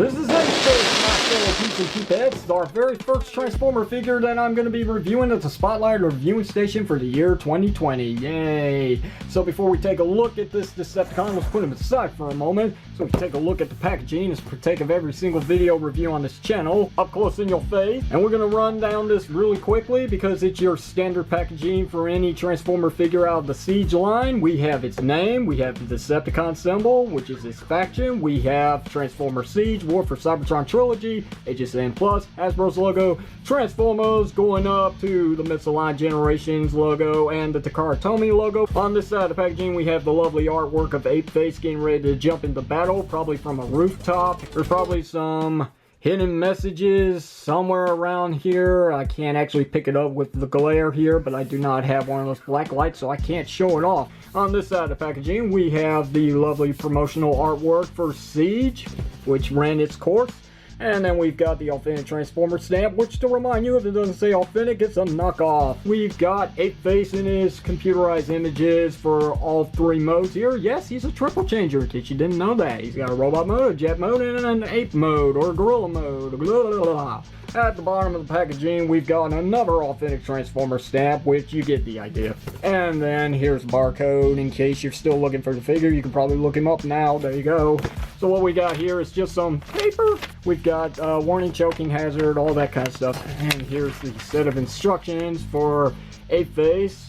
This is Apeface, my fellow peeps and peepettes, our very first Transformer figure that I'm going to be reviewing at the Spotlight Reviewing Station for the year 2020. Yay! So before we take a look at this Decepticon, let's put him aside for a moment so we can take a look at the packaging as partake of every single video review on this channel, up close in your face. And we're going to run down this really quickly because it's your standard packaging for any Transformer figure out of the Siege line. We have its name, we have the Decepticon symbol, which is its faction, we have Transformer Siege, War for Cybertron Trilogy, HSN Plus, Hasbro's logo, Transformers going up to the Misaligned Generations logo, and the Takara Tomy logo. On this side of the packaging, we have the lovely artwork of Apeface getting ready to jump into battle, probably from a rooftop. There's probably some hidden messages somewhere around here. I can't actually pick it up with the glare here, but I do not have one of those black lights, so I can't show it off. On this side of the packaging, we have the lovely promotional artwork for Siege, which ran its course. And then we've got the authentic Transformer stamp, which, to remind you, if it doesn't say authentic, it's a knockoff. We've got Apeface in his computerized images for all three modes here. Yes, he's a triple changer, in case you didn't know that. He's got a robot mode, a jet mode, and an ape mode, or a gorilla mode. Blah, blah, blah. At the bottom of the packaging, we've got another authentic Transformer stamp, which you get the idea. And then here's barcode. In case you're still looking for the figure, you can probably look him up now. There you go. So what we got here is just some paper. We've got warning, choking hazard, all that kind of stuff. And here's the set of instructions for Apeface.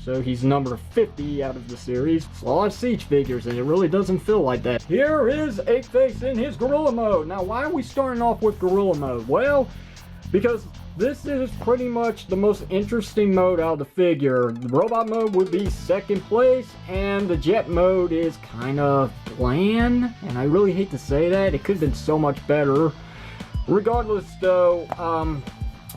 So he's number 50 out of the series. It's a lot of Siege figures, and it really doesn't feel like that. Here is Apeface in his gorilla mode. Now, why are we starting off with gorilla mode? Well, because this is pretty much the most interesting mode out of the figure. The robot mode would be second place, and the jet mode is kind of bland, and I really hate to say that. It could have been so much better. Regardless though,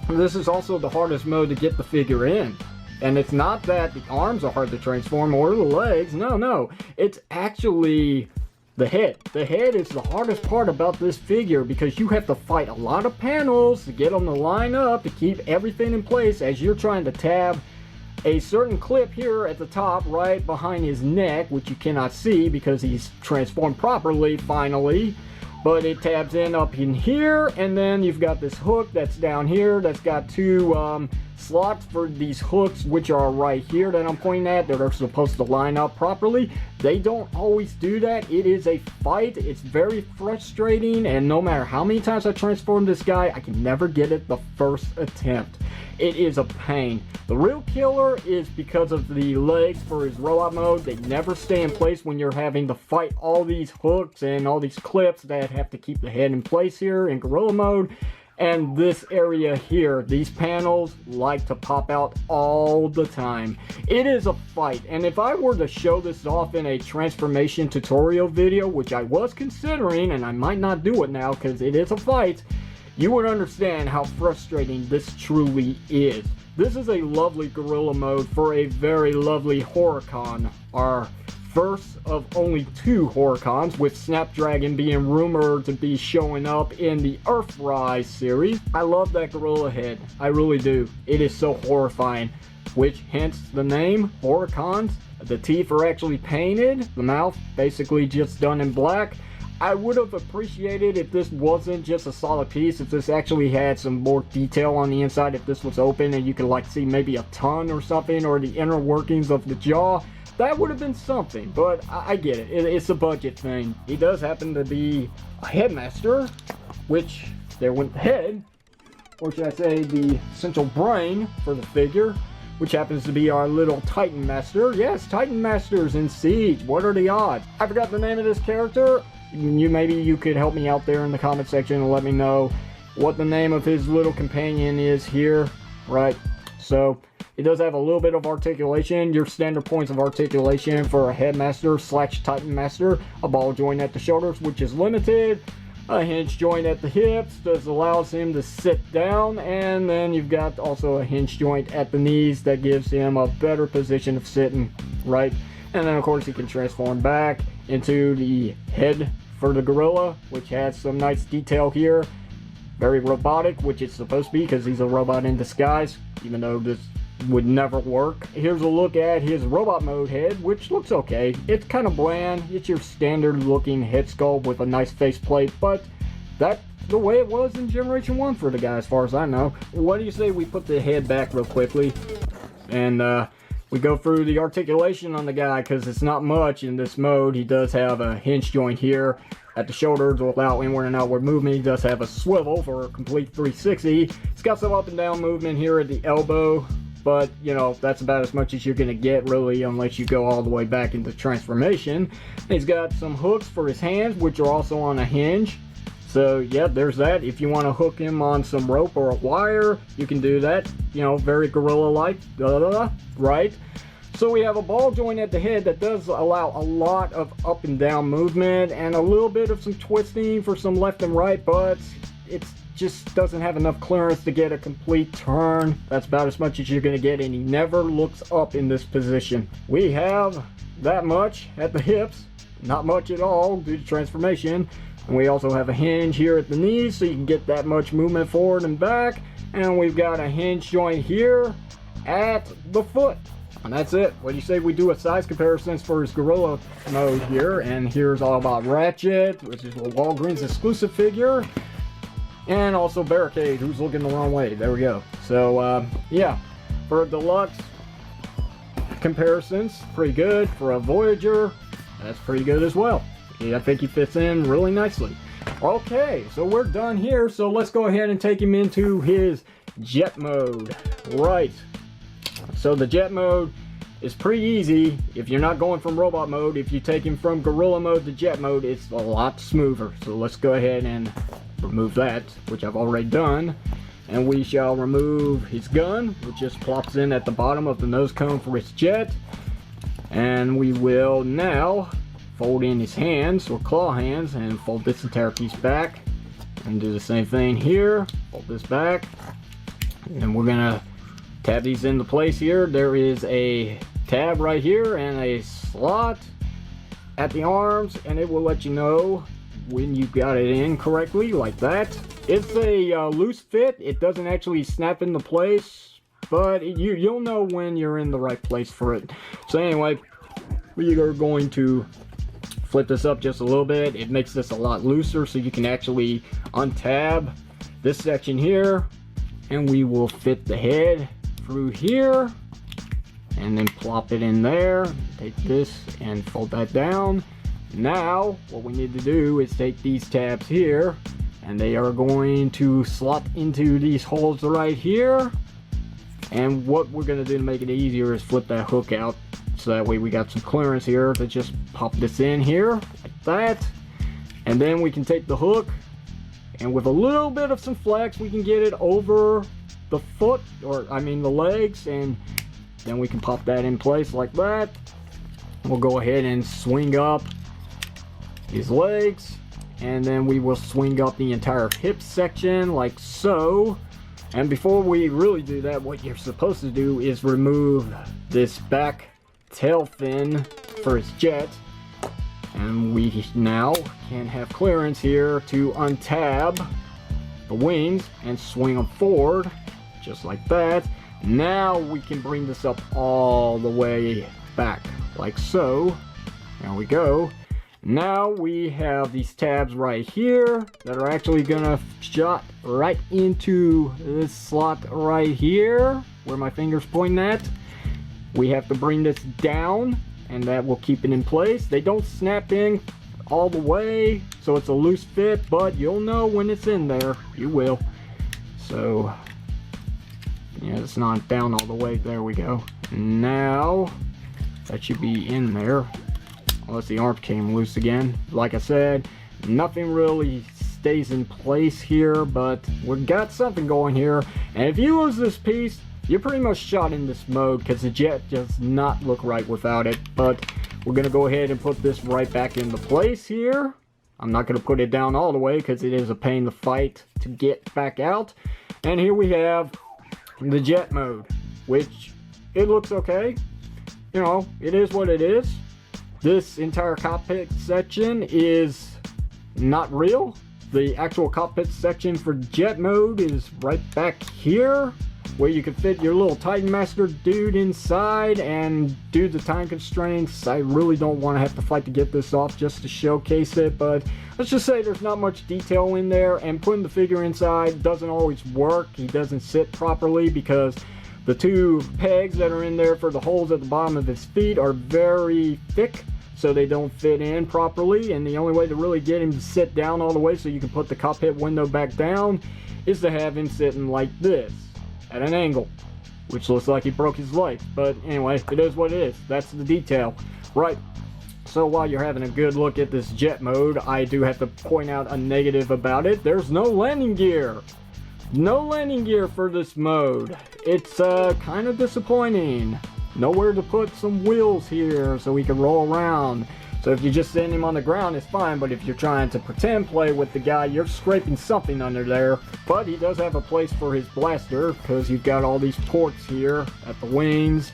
this is also the hardest mode to get the figure in. And it's not that the arms are hard to transform or the legs, no. It's actually the head. The head is the hardest part about this figure because you have to fight a lot of panels to get them to line up to keep everything in place as you're trying to tab a certain clip here at the top right behind his neck, which you cannot see because he's transformed properly finally. But it tabs in up in here, and then you've got this hook that's down here that's got two slots for these hooks, which are right here that I'm pointing at, that are supposed to line up properly. They don't always do that. It is a fight. It's very frustrating, and no matter how many times I transform this guy, I can never get it the first attempt. It is a pain. The real killer is because of the legs for his robot mode. They never stay in place when you're having to fight all these hooks and all these clips that have to keep the head in place here in gorilla mode. And this area here, these panels like to pop out all the time. It is a fight, and if I were to show this off in a transformation tutorial video, which I was considering, and I might not do it now because it is a fight, you would understand how frustrating this truly is. This is a lovely gorilla mode for a very lovely HorrorCon, our first of only 2 HorrorCons, with Snapdragon being rumored to be showing up in the Earthrise series. I love that gorilla head, I really do. It is so horrifying, which hence the name, HorrorCons. The teeth are actually painted, the mouth basically just done in black. I would have appreciated if this wasn't just a solid piece, if this actually had some more detail on the inside, if this was open and you could like see maybe a tongue or something, or the inner workings of the jaw. That would have been something, but I get it. It's a budget thing. He does happen to be a headmaster, which there went the head, or should I say the central brain for the figure, which happens to be our little Titan Master. Yes, Titan Masters in Siege. What are the odds? I forgot the name of this character. Maybe you could help me out there in the comment section and let me know what the name of his little companion is here, right? So it does have a little bit of articulation, your standard points of articulation for a headmaster / Titan Master, a ball joint at the shoulders, which is limited, a hinge joint at the hips that allows him to sit down, and then you've got also a hinge joint at the knees that gives him a better position of sitting, right? And then of course he can transform back into the head for the gorilla, which has some nice detail here. Very robotic, which it's supposed to be because he's a robot in disguise, even though this would never work. Here's a look at his robot mode head, which looks okay. It's kind of bland. It's your standard looking head sculpt with a nice faceplate, but that's the way it was in Generation 1 for the guy, as far as I know. What do you say we put the head back real quickly, and we go through the articulation on the guy, because it's not much in this mode. He does have a hinge joint here at the shoulders to allow inward and outward movement. He does have a swivel for a complete 360. It's got some up and down movement here at the elbow, but you know, that's about as much as you're gonna get really, unless you go all the way back into transformation. He's got some hooks for his hands, which are also on a hinge. So yeah, there's that. If you want to hook him on some rope or a wire, you can do that. You know, very gorilla-like, right? So we have a ball joint at the head that does allow a lot of up and down movement and a little bit of some twisting for some left and right, but it just doesn't have enough clearance to get a complete turn. That's about as much as you're going to get, and he never looks up in this position. We have that much at the hips, not much at all due to transformation. And we also have a hinge here at the knees, so you can get that much movement forward and back. And we've got a hinge joint here at the foot. And that's it. What do you say we do a size comparisons for his gorilla mode here? And here's all about Ratchet, which is a Walgreens exclusive figure. And also Barricade, who's looking the wrong way. There we go. So, yeah. For deluxe comparisons, pretty good. For a Voyager, that's pretty good as well. I think he fits in really nicely. Okay, so we're done here. So let's go ahead and take him into his jet mode. Right. So the jet mode is pretty easy if you're not going from robot mode. If you take him from gorilla mode to jet mode, it's a lot smoother. So let's go ahead and remove that, which I've already done. And we shall remove his gun, which just plops in at the bottom of the nose cone for his jet. And we will now fold in his hands, or claw hands, and fold this entire piece back. And do the same thing here. Fold this back. And we're gonna tab these into place here. There is a tab right here and a slot at the arms, and it will let you know when you got it in correctly, like that. It's a loose fit. It doesn't actually snap into place, but you'll know when you're in the right place for it. So anyway, we are going to flip this up just a little bit. It makes this a lot looser, so you can actually untab this section here, and we will fit the head through here and then plop it in there. Take this and fold that down. Now what we need to do is take these tabs here, and they are going to slot into these holes right here. And what we're going to do to make it easier is flip that hook out, so that way we got some clearance here to just pop this in here like that. And then we can take the hook, and with a little bit of some flex, we can get it over the foot, or I mean the legs, and then we can pop that in place like that. We'll go ahead and swing up his legs, and then we will swing up the entire hip section like so. And before we really do that, what you're supposed to do is remove this back tail fin for his jet, and we now can have clearance here to untab the wings and swing them forward just like that. Now we can bring this up all the way back like so. There we go. Now we have these tabs right here that are actually gonna shot right into this slot right here where my finger's pointing at. We have to bring this down, and that will keep it in place. They don't snap in all the way, so it's a loose fit, but you'll know when it's in there. You will. So yeah, it's not down all the way. There we go. Now that should be in there, unless the arm came loose again. Like I said, nothing really stays in place here, but we've got something going here. And if you lose this piece, you're pretty much shot in this mode, because the jet does not look right without it. But we're gonna go ahead and put this right back into place here. I'm not gonna put it down all the way, because it is a pain to fight to get back out. And here we have the jet mode, which it looks okay. You know, it is what it is. This entire cockpit section is not real. The actual cockpit section for jet mode is right back here. where you can fit your little Titan Master dude inside, and due to time constraints, I really don't want to have to fight to get this off just to showcase it, but let's just say there's not much detail in there, and putting the figure inside doesn't always work. He doesn't sit properly because the two pegs that are in there for the holes at the bottom of his feet are very thick, so they don't fit in properly, and the only way to really get him to sit down all the way so you can put the cockpit window back down is to have him sitting like this at an angle, which looks like he broke his leg. But anyway, it is what it is. That's the detail. Right, so while you're having a good look at this jet mode, I do have to point out a negative about it. There's no landing gear. No landing gear for this mode. It's kind of disappointing. Nowhere to put some wheels here so he can roll around. So if you just send him on the ground, it's fine, but if you're trying to pretend play with the guy, you're scraping something under there. But he does have a place for his blaster, because you've got all these ports here at the wings,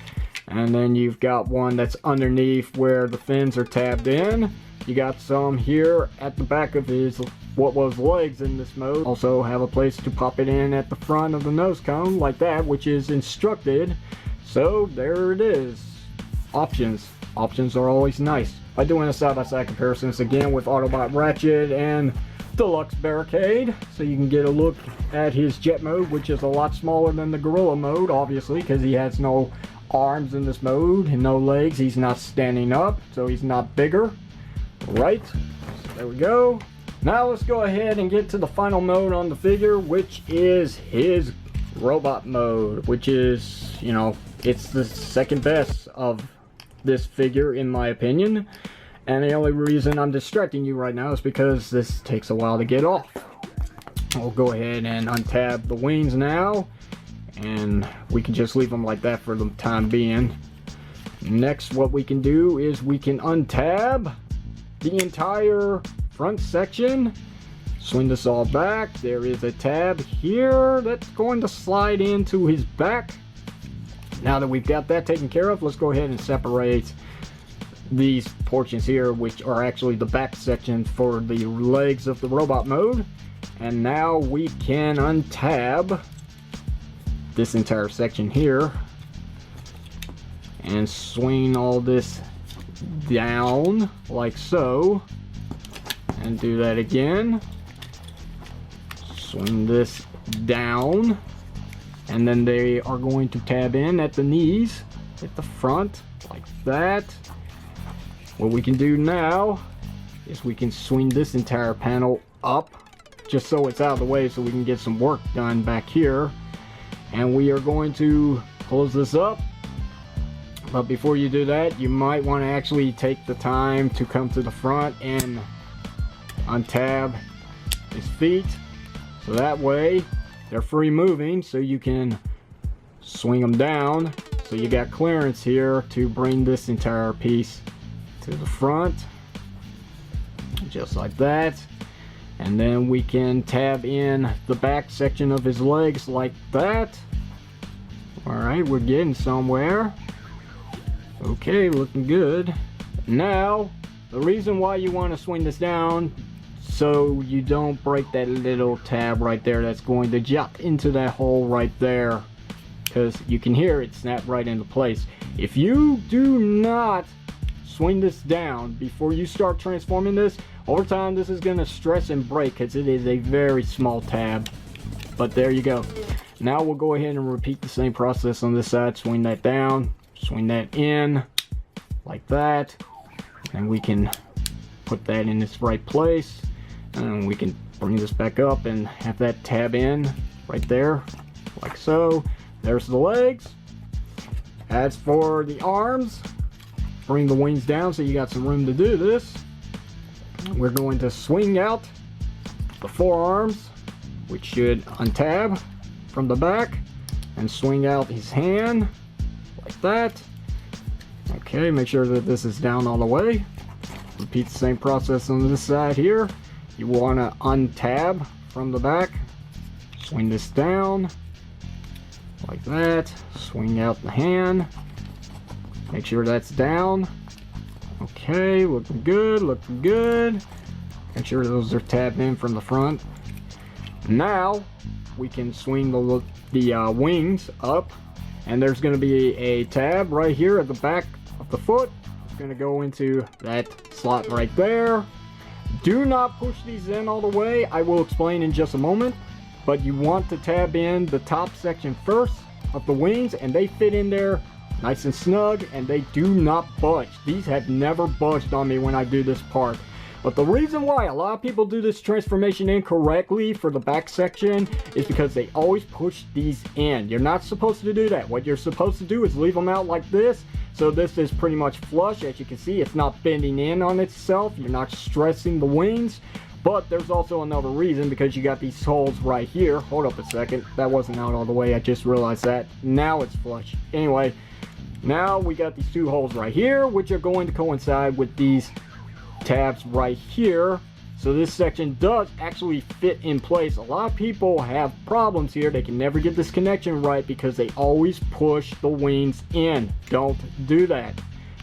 and then you've got one that's underneath where the fins are tabbed in. You got some here at the back of his what was legs in this mode. Also have a place to pop it in at the front of the nose cone like that, which is instructed. So there it is. Options. Options are always nice. By doing a side-by-side comparisons again with Autobot Ratchet and Deluxe Barricade, so you can get a look at his jet mode, which is a lot smaller than the Gorilla mode, obviously, because he has no arms in this mode and no legs. He's not standing up, so he's not bigger. Right, so there we go. Now let's go ahead and get to the final mode on the figure, which is his robot mode, which is, you know, it's the second best of this figure in my opinion, and the only reason I'm distracting you right now is because this takes a while to get off. I'll go ahead and untab the wings now, and we can just leave them like that for the time being. Next, what we can do is we can untab the entire front section, swing this all back. There is a tab here that's going to slide into his back. Now that we've got that taken care of, let's go ahead and separate these portions here, which are actually the back section for the legs of the robot mode. And now we can untab this entire section here and swing all this down like so, and do that again. Swing this down, and then they are going to tab in at the knees at the front like that. What we can do now is we can swing this entire panel up just so it's out of the way, so we can get some work done back here. And we are going to close this up, but before you do that, you might want to actually take the time to come to the front and untab his feet, so that way they're free moving, so you can swing them down, so you got clearance here to bring this entire piece to the front, just like that. And then we can tab in the back section of his legs like that. Alright, we're getting somewhere. Okay, looking good. Now, the reason why you want to swing this down, so you don't break that little tab right there that's going to jut into that hole right there, because you can hear it snap right into place. If you do not swing this down before you start transforming this, over time this is going to stress and break because it is a very small tab. But there you go. Now we'll go ahead and repeat the same process on this side. Swing that down, swing that in like that, and we can put that in its right place, and we can bring this back up and have that tab in right there like so. There's the legs. As for the arms, bring the wings down so you got some room to do this. We're going to swing out the forearms, which should untab from the back, and swing out his hand like that. Okay, make sure that this is down all the way. Repeat the same process on this side here. You want to untab from the back, swing this down like that, swing out the hand, make sure that's down. Okay, looking good, looking good. Make sure those are tabbed in from the front. Now, we can swing the wings up, and there's going to be a tab right here at the back of the foot. It's going to go into that slot right there. Do not push these in all the way. I will explain in just a moment, but you want to tab in the top section first of the wings, and they fit in there nice and snug, and they do not budge. These have never budged on me when I do this part. But the reason why a lot of people do this transformation incorrectly for the back section is because they always push these in. You're not supposed to do that. What you're supposed to do is leave them out like this. So this is pretty much flush. As you can see, it's not bending in on itself. You're not stressing the wings. But there's also another reason, because you got these holes right here. Hold up a second. That wasn't out all the way. I just realized that. Now it's flush. Anyway, now we got these two holes right here, which are going to coincide with these tabs right here. So this section does actually fit in place. A lot of people have problems here. They can never get this connection right because they always push the wings in. Don't do that.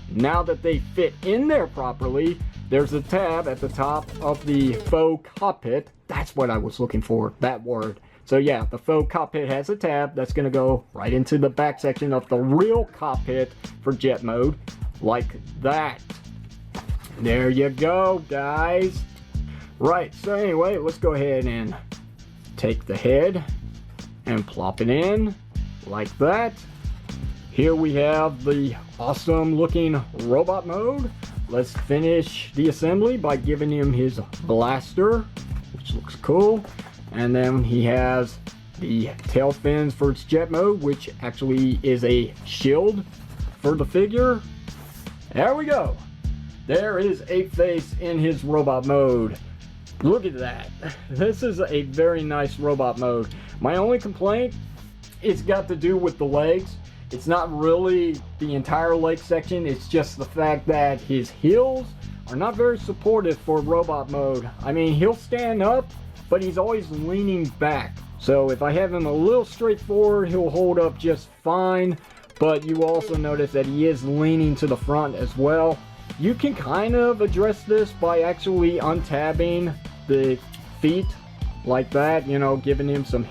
Now that they fit in there properly, there's a tab at the top of the faux cockpit. That's what I was looking for, that word. So yeah, the faux cockpit has a tab that's going to go right into the back section of the real cockpit for jet mode, like that. There you go, guys. Right, so anyway, let's go ahead and take the head and plop it in like that. Here we have the awesome looking robot mode. Let's finish the assembly by giving him his blaster, which looks cool. And then he has the tail fins for its jet mode, which actually is a shield for the figure. There we go. There is Apeface in his robot mode. Look at that. This is a very nice robot mode. My only complaint, it's got to do with the legs. It's not really the entire leg section. It's just the fact that his heels are not very supportive for robot mode. I mean, he'll stand up, but he's always leaning back. So if I have him a little straight forward, he'll hold up just fine. But you also notice that he is leaning to the front as well. You can kind of address this by actually untabbing the feet like that, you know, giving him some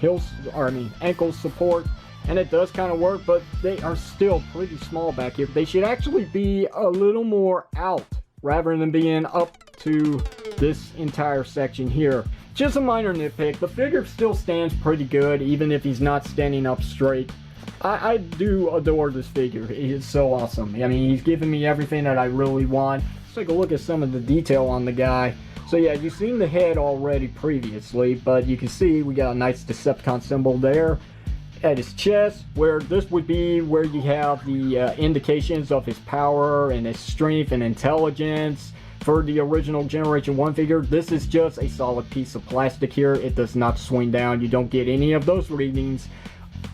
ankle support, and it does kind of work, but they are still pretty small back here. They should actually be a little more out rather than being up to this entire section here. Just a minor nitpick. The figure still stands pretty good even if he's not standing up straight. I do adore this figure. He is so awesome. I mean, he's giving me everything that I really want. Let's take a look at some of the detail on the guy. So yeah, you've seen the head already previously, but you can see we got a nice Decepticon symbol there at his chest, where this would be where you have the indications of his power and his strength and intelligence. For the original Generation 1 figure, this is just a solid piece of plastic here. It does not swing down. You don't get any of those readings.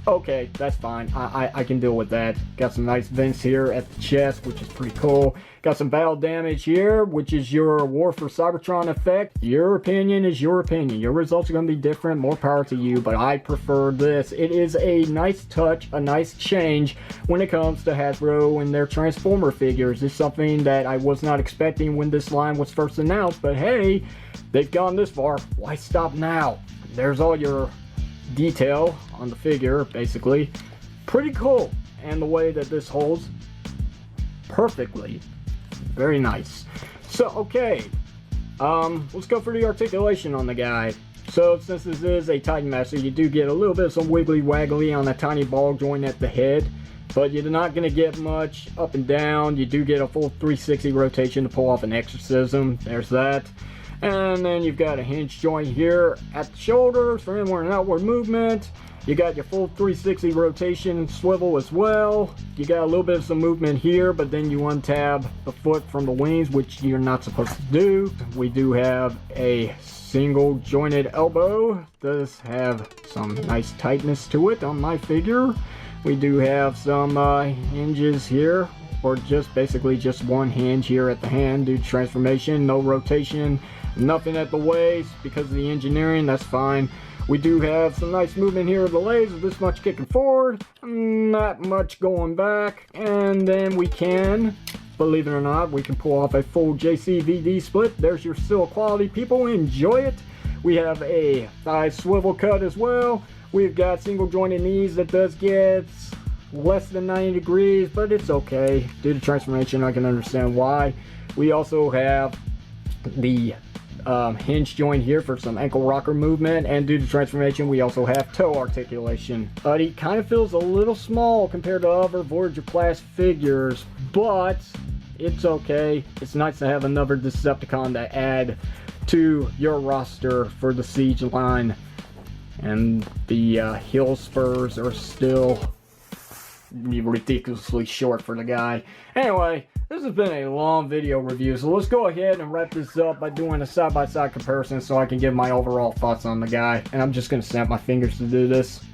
Okay, that's fine. I can deal with that. Got some nice vents here at the chest, which is pretty cool. Got some battle damage here, which is your War for Cybertron effect. Your opinion is your opinion. Your results are going to be different. More power to you, but I prefer this. It is a nice touch, a nice change when it comes to Hasbro and their Transformer figures. It's something that I was not expecting when this line was first announced, but hey, they've gone this far. Why stop now? There's all your detail on the figure, basically. Pretty cool. And the way that this holds perfectly. Very nice. So, okay. Let's go for the articulation on the guy. So, since this is a Titan Master, you do get a little bit of some wiggly waggly on a tiny ball joint at the head. But you're not going to get much up and down. You do get a full 360 rotation to pull off an exorcism. There's that. And then you've got a hinge joint here at the shoulders for inward and outward movement. You got your full 360 rotation swivel as well. You got a little bit of some movement here, but then you untab the foot from the wings, which you're not supposed to do. We do have a single jointed elbow. Does have some nice tightness to it on my figure. We do have some hinges here, or just basically just one hinge here at the hand due to transformation. No rotation, nothing at the waist because of the engineering. That's fine. We do have some nice movement here of the legs with this much kicking forward, not much going back, and then we can, believe it or not, we can pull off a full JCVD split. There's your still quality, people, enjoy it. We have a thigh swivel cut as well. We've got single jointed knees that does get less than 90 degrees, but it's okay. Due to transformation, I can understand why. We also have the hinge joint here for some ankle rocker movement, and due to transformation we also have toe articulation. He kind of feels a little small compared to other Voyager class figures, but it's okay. It's nice to have another Decepticon to add to your roster for the Siege line. And the heel spurs are still ridiculously short for the guy. Anyway, this has been a long video review, so let's go ahead and wrap this up by doing a side-by-side comparison so I can give my overall thoughts on the guy. And I'm just going to snap my fingers to do this.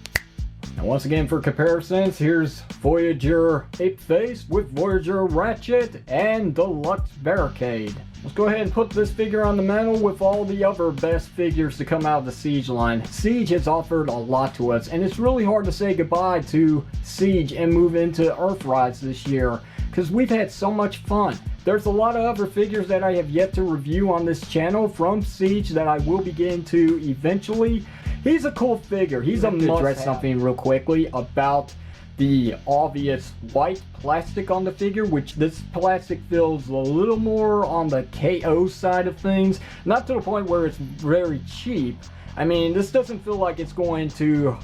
And once again, for comparisons, here's Voyager Apeface with Voyager Ratchet and Deluxe Barricade. Let's go ahead and put this figure on the mantle with all the other best figures to come out of the Siege line. Siege has offered a lot to us, and it's really hard to say goodbye to Siege and move into Earthrise this year, because we've had so much fun. There's a lot of other figures that I have yet to review on this channel from Siege that I will be getting to eventually. He's a cool figure. He's a must-have. Address something real quickly about the obvious white plastic on the figure, which this plastic feels a little more on the KO side of things. Not to the point where it's very cheap. I mean, this doesn't feel like it's going to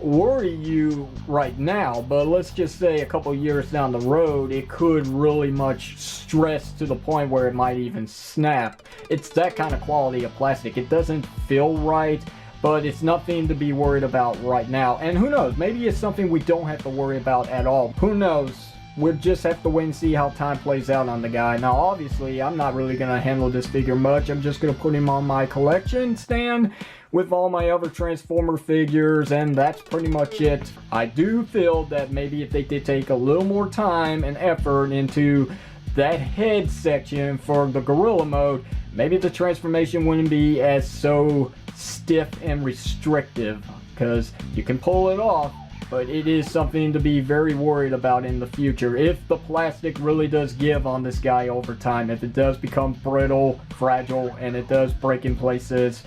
worry you right now, but let's just say a couple years down the road it could really much stress to the point where it might even snap. It's that kind of quality of plastic. It doesn't feel right, but it's nothing to be worried about right now. And who knows, maybe it's something we don't have to worry about at all. Who knows? We'll just have to wait and see how time plays out on the guy. Now obviously I'm not really going to handle this figure much. I'm just going to put him on my collection stand with all my other Transformer figures, and that's pretty much it. I do feel that maybe if they did take a little more time and effort into that head section for the gorilla mode, maybe the transformation wouldn't be as so stiff and restrictive, because you can pull it off, but it is something to be very worried about in the future. If the plastic really does give on this guy over time, if it does become brittle, fragile, and it does break in places,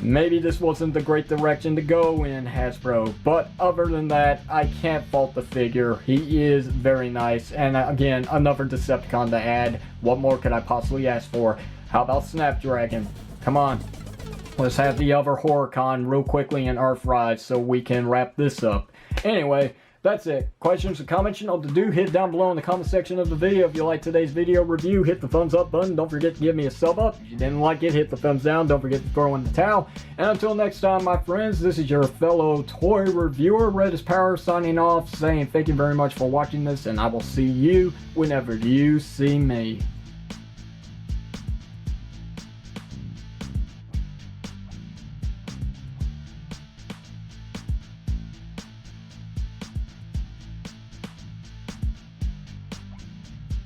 maybe this wasn't the great direction to go in, Hasbro. But other than that, I can't fault the figure. He is very nice, and again, another Decepticon to add. What more could I possibly ask for? How about Snapdragon? Come on. Let's have the other HorrorCon real quickly in Earthrise so we can wrap this up. Anyway, that's it. Questions or comments, you know what to do. Hit down below in the comment section of the video. If you like today's video review, hit the thumbs up button. Don't forget to give me a sub up. If you didn't like it, hit the thumbs down. Don't forget to throw in the towel. And until next time, my friends, this is your fellow toy reviewer, Red is Power, signing off, saying thank you very much for watching this, and I will see you whenever you see me.